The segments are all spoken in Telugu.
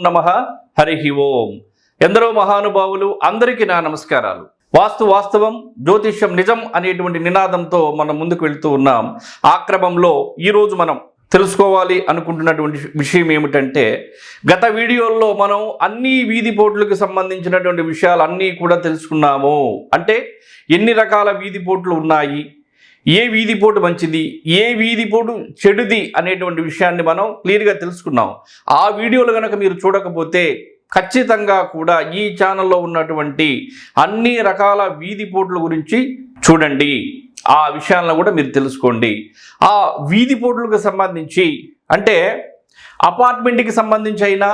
నమః. హరి ఓం. ఎందరో మహానుభావులు అందరికీ నా నమస్కారాలు. వాస్తవం జ్యోతిష్యం నిజం అనేటువంటి నినాదంతో మనం ముందుకు వెళ్తూ ఉన్నాం. ఆ క్రమంలో ఈరోజు మనం తెలుసుకోవాలి అనుకుంటున్నటువంటి విషయం ఏమిటంటే, గత వీడియోల్లో మనం అన్ని వీధి పోట్లకు సంబంధించినటువంటి విషయాలు అన్నీ కూడా తెలుసుకున్నాము. అంటే ఎన్ని రకాల వీధి పోట్లు ఉన్నాయి, ఏ వీధి పోటు మంచిది, ఏ వీధి పోటు చెడుది అనేటువంటి విషయాన్ని మనం క్లియర్గా తెలుసుకున్నాం. ఆ వీడియోలు కనుక మీరు చూడకపోతే ఖచ్చితంగా కూడా ఈ ఛానల్లో ఉన్నటువంటి అన్ని రకాల వీధి పోట్ల గురించి చూడండి. ఆ విషయాలను కూడా మీరు తెలుసుకోండి. ఆ వీధి పోట్లకు సంబంధించి అంటే అపార్ట్మెంట్కి సంబంధించి అయినా,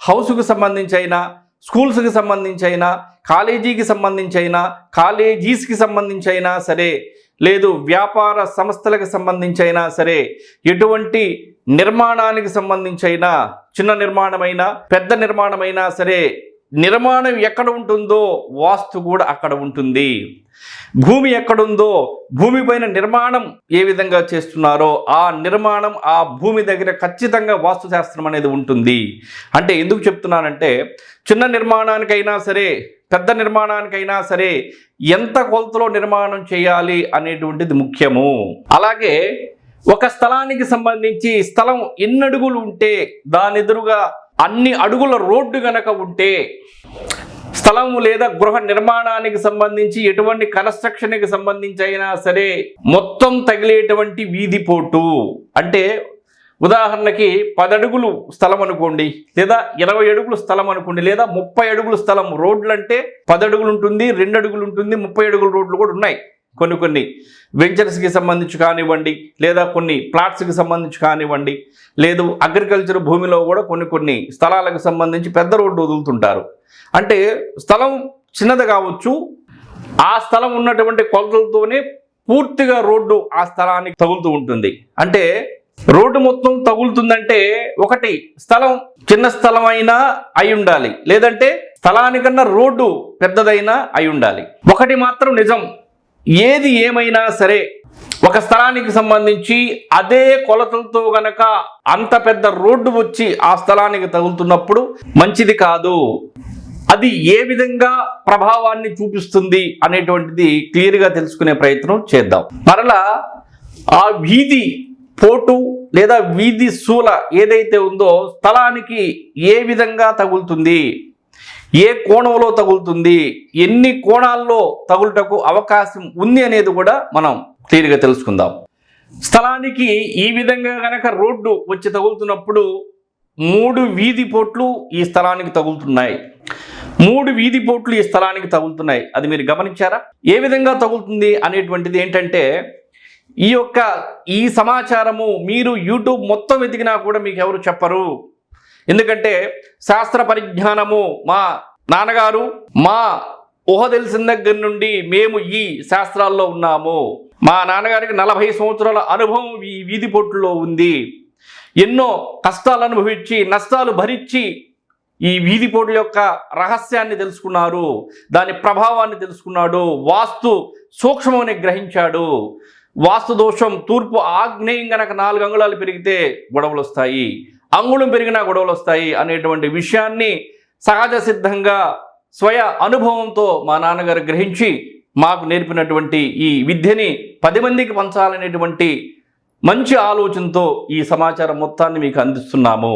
హౌస్కి సంబంధించి అయినా, స్కూల్స్కి సంబంధించి అయినా, కాలేజీకి సంబంధించి అయినా, కాలేజీస్కి సంబంధించి అయినా సరే, లేదు వ్యాపార సంస్థలకు సంబంధించి అయినా సరే, ఎటువంటి నిర్మాణానికి సంబంధించి అయినా, చిన్న నిర్మాణమైనా పెద్ద నిర్మాణమైనా సరే, నిర్మాణం ఎక్కడ ఉంటుందో వాస్తు కూడా అక్కడ ఉంటుంది. భూమి ఎక్కడుందో భూమిపైన నిర్మాణం ఏ విధంగా చేస్తున్నారో ఆ నిర్మాణం ఆ భూమి దగ్గర ఖచ్చితంగా వాస్తుశాస్త్రం అనేది ఉంటుంది. అంటే ఎందుకు చెప్తున్నానంటే, చిన్న నిర్మాణానికైనా సరే పెద్ద నిర్మాణానికైనా సరే ఎంత కొలతలో నిర్మాణం చేయాలి అనేటువంటిది ముఖ్యము. అలాగే ఒక స్థలానికి సంబంధించి స్థలం ఎన్ని అడుగులు ఉంటే, దాని ఎదురుగా అన్ని అడుగుల రోడ్డు గనక ఉంటే, స్థలము లేదా గృహ నిర్మాణానికి సంబంధించి ఎటువంటి కన్స్ట్రక్షన్కి సంబంధించి అయినా సరే మొత్తం తగిలేటువంటి వీధి పోటు. అంటే ఉదాహరణకి 10 అడుగులు స్థలం అనుకోండి, లేదా 20 అడుగులు స్థలం అనుకోండి, లేదా 30 అడుగులు స్థలం. రోడ్లు అంటే 10 అడుగులు ఉంటుంది, 2 అడుగులు ఉంటుంది, 30 అడుగుల రోడ్లు కూడా ఉన్నాయి. కొన్ని వెంచర్స్కి సంబంధించి కానివ్వండి, లేదా కొన్ని ప్లాట్స్కి సంబంధించి కానివ్వండి, లేదు అగ్రికల్చర్ భూమిలో కూడా కొన్ని స్థలాలకు సంబంధించి పెద్ద రోడ్డు వదులుతుంటారు. అంటే స్థలం చిన్నది కావచ్చు, ఆ స్థలం ఉన్నటువంటి కొలతలతోనే పూర్తిగా రోడ్డు ఆ స్థలానికి తగులుతూ ఉంటుంది. అంటే రోడ్డు మొత్తం తగులుతుందంటే ఒకటి స్థలం చిన్న స్థలం అయినా అయి ఉండాలి, లేదంటే స్థలానికన్నా రోడ్డు పెద్దదైనా అయి ఉండాలి. ఒకటి మాత్రం నిజం, ఏది ఏమైనా సరే ఒక స్థలానికి సంబంధించి అదే కొలతలతో గనక అంత పెద్ద రోడ్డు వచ్చి ఆ స్థలానికి తగులుతున్నప్పుడు మంచిది కాదు. అది ఏ విధంగా ప్రభావాన్ని చూపిస్తుంది అనేటువంటిది క్లియర్గా తెలుసుకునే ప్రయత్నం చేద్దాం. మరలా ఆ వీధి పోటు లేదా వీధి శూల ఏదైతే ఉందో స్థలానికి ఏ విధంగా తగులుతుంది, ఏ కోణంలో తగులుతుంది, ఎన్ని కోణాల్లో తగులుటకు అవకాశం ఉంది అనేది కూడా మనం క్లియర్గా తెలుసుకుందాం. స్థలానికి ఈ విధంగా గనక రోడ్డు వచ్చి తగులుతున్నప్పుడు 3 వీధి పోట్లు ఈ స్థలానికి తగులుతున్నాయి. 3 వీధి పోట్లు ఈ స్థలానికి తగులుతున్నాయి. అది మీరు గమనించారా? ఏ విధంగా తగులుతుంది అనేటువంటిది ఏంటంటే, ఈ సమాచారము మీరు యూట్యూబ్ మొత్తం వెతికినా కూడా మీకు ఎవరు చెప్పరు. ఎందుకంటే శాస్త్ర పరిజ్ఞానము మా నాన్నగారు, మా ఊహ తెలిసిన దగ్గర నుండి మేము ఈ శాస్త్రాల్లో ఉన్నాము. మా నాన్నగారికి 40 సంవత్సరాల అనుభవం ఈ వీధి పోట్లలో ఉంది. ఎన్నో కష్టాలు అనుభవించి నష్టాలు భరించి ఈ వీధి పోట్ల యొక్క రహస్యాన్ని తెలుసుకున్నారు, దాని ప్రభావాన్ని తెలుసుకున్నాడు, వాస్తు సూక్ష్మాన్ని గ్రహించాడు. వాస్తు దోషం తూర్పు ఆగ్నేయం గనక 4 అంగుళాలు పెరిగితే గొడవలు వస్తాయి, అంగుళం పెరిగినా గొడవలు వస్తాయి అనేటువంటి విషయాన్ని సహజ సిద్ధంగా స్వయ అనుభవంతో మా నాన్నగారు గ్రహించి మాకు నేర్పినటువంటి ఈ విద్యని 10 మందికి పంచాలనేటువంటి మంచి ఆలోచనతో ఈ సమాచారం మొత్తాన్ని మీకు అందిస్తున్నాము.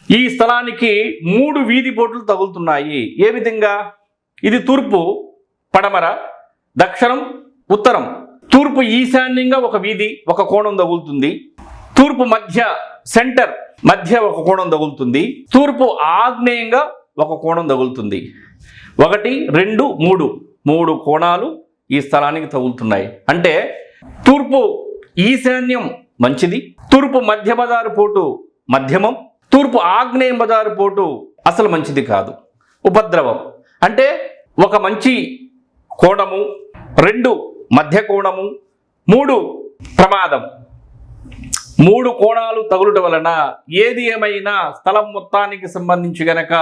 ఈ స్థలానికి 3 వీధి పోట్లు తగులుతున్నాయి. ఏ విధంగా? ఇది తూర్పు, పడమర, దక్షిణం, ఉత్తరం. తూర్పు ఈశాన్యంగా ఒక వీధి ఒక కోణం తగులుతుంది. తూర్పు మధ్య సెంటర్ మధ్య ఒక కోణం తగులుతుంది. తూర్పు ఆగ్నేయంగా ఒక కోణం తగులుతుంది. 1, 2, 3 కోణాలు ఈ స్థలానికి తగులుతున్నాయి. అంటే తూర్పు ఈశాన్యం మంచిది, తూర్పు మధ్య బజారు పోటు మధ్యమం, తూర్పు ఆగ్నేయం బజారు పోటు అసలు మంచిది కాదు, ఉపద్రవం. అంటే ఒక మంచి కోణము, 2 మధ్య కోణము, 3 ప్రమాదం. 3 కోణాలు తగులుట వలన ఏది ఏమైనా స్థలం మొత్తానికి సంబంధించి గనక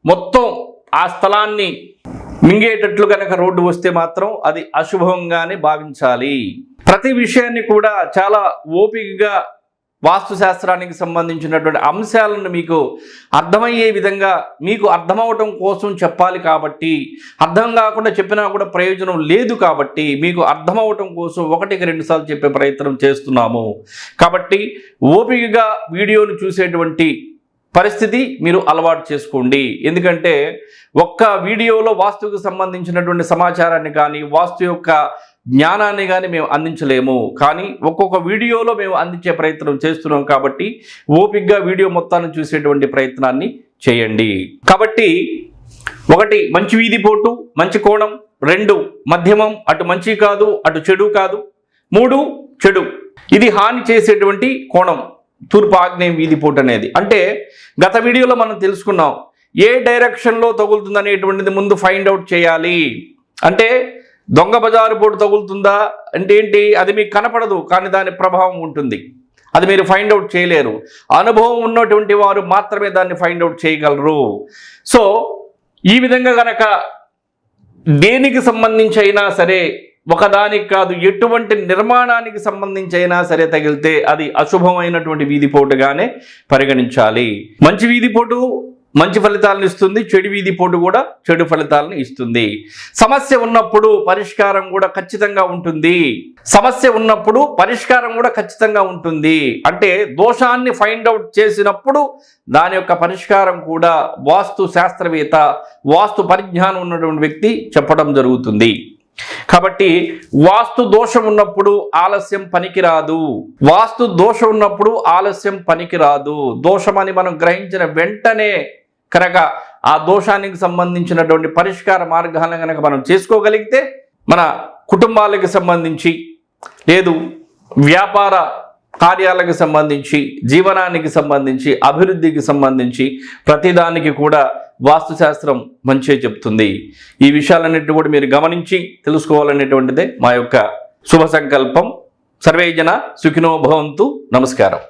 మొత్తం ఆ స్థలాన్ని మింగేటట్లు గనక రోడ్డు వస్తే మాత్రం అది అశుభంగానే భావించాలి. ప్రతి విషయాన్ని కూడా చాలా ఓపికగా వాస్తుశాస్త్రానికి సంబంధించినటువంటి అంశాలను మీకు అర్థమయ్యే విధంగా మీకు అర్థమవటం కోసం చెప్పాలి కాబట్టి, అర్థం కాకుండా చెప్పినా కూడా ప్రయోజనం లేదు కాబట్టి మీకు అర్థమవటం కోసం 1-2 సార్లు చెప్పే ప్రయత్నం చేస్తున్నాము. కాబట్టి ఓపికగా వీడియోను చూసేటువంటి పరిస్థితి మీరు అలవాటు చేసుకోండి. ఎందుకంటే ఒక్క వీడియోలో వాస్తుకు సంబంధించినటువంటి సమాచారాన్ని కానీ వాస్తు యొక్క జ్ఞానాన్ని కానీ మేము అందించలేము. కానీ ఒక్కొక్క వీడియోలో మేము అందించే ప్రయత్నం చేస్తున్నాం కాబట్టి ఓపికగా వీడియో మొత్తాన్ని చూసేటువంటి ప్రయత్నాన్ని చేయండి. కాబట్టి 1 మంచి వీధి పోటు, మంచి కోణం. 2 మధ్యమం, అటు మంచి కాదు అటు చెడు కాదు. 3 చెడు, ఇది హాని చేసేటువంటి కోణం, తూర్పు ఆగ్నేయం వీధి పోటు అనేది. అంటే గత వీడియోలో మనం తెలుసుకున్నాం ఏ డైరెక్షన్లో తగులుతుంది అనేటువంటిది ముందు ఫైండ్ అవుట్ చేయాలి. అంటే దొంగ బజారు పోటు తగులుతుందా అంటే ఏంటి, అది మీకు కనపడదు కానీ దాని ప్రభావం ఉంటుంది, అది మీరు ఫైండ్ అవుట్ చేయలేరు. అనుభవం ఉన్నటువంటి వారు మాత్రమే దాన్ని ఫైండ్ అవుట్ చేయగలరు. సో ఈ విధంగా గనక దేనికి సంబంధించి అయినా సరే, ఒకదానికి కాదు ఎటువంటి నిర్మాణానికి సంబంధించి అయినా సరే తగిలితే అది అశుభమైనటువంటి వీధిపోటుగానే పరిగణించాలి. మంచి వీధిపోటు మంచి ఫలితాలను ఇస్తుంది, చెడు వీధిపోటు కూడా చెడు ఫలితాలను ఇస్తుంది. సమస్య ఉన్నప్పుడు పరిష్కారం కూడా ఖచ్చితంగా ఉంటుంది. సమస్య ఉన్నప్పుడు పరిష్కారం కూడా ఖచ్చితంగా ఉంటుంది. అంటే దోషాన్ని ఫైండ్ అవుట్ చేసినప్పుడు దాని యొక్క పరిష్కారం కూడా వాస్తు శాస్త్రవేత్త, వాస్తు పరిజ్ఞానం ఉన్నటువంటి వ్యక్తి చెప్పడం జరుగుతుంది. కాబట్టి వాస్తు దోషం ఉన్నప్పుడు ఆలస్యం పనికిరాదు. వాస్తు దోషం ఉన్నప్పుడు ఆలస్యం పనికిరాదు. దోషమని మనం గ్రహించిన వెంటనే కనుక ఆ దోషానికి సంబంధించినటువంటి పరిష్కార మార్గాలను కనుక మనం చేసుకోగలిగితే మన కుటుంబాలకు సంబంధించి, లేదు వ్యాపార కార్యాలకు సంబంధించి, జీవనానికి సంబంధించి, అభివృద్ధికి సంబంధించి ప్రతిదానికి కూడా వాస్తుశాస్త్రం మంచిగా చెప్తుంది. ఈ విషయాలన్నింటినీ కూడా మీరు గమనించి తెలుసుకోవాలనేటువంటిదే మా యొక్క శుభ సంకల్పం. సర్వే జన సుఖినో భవంతు. నమస్కారం.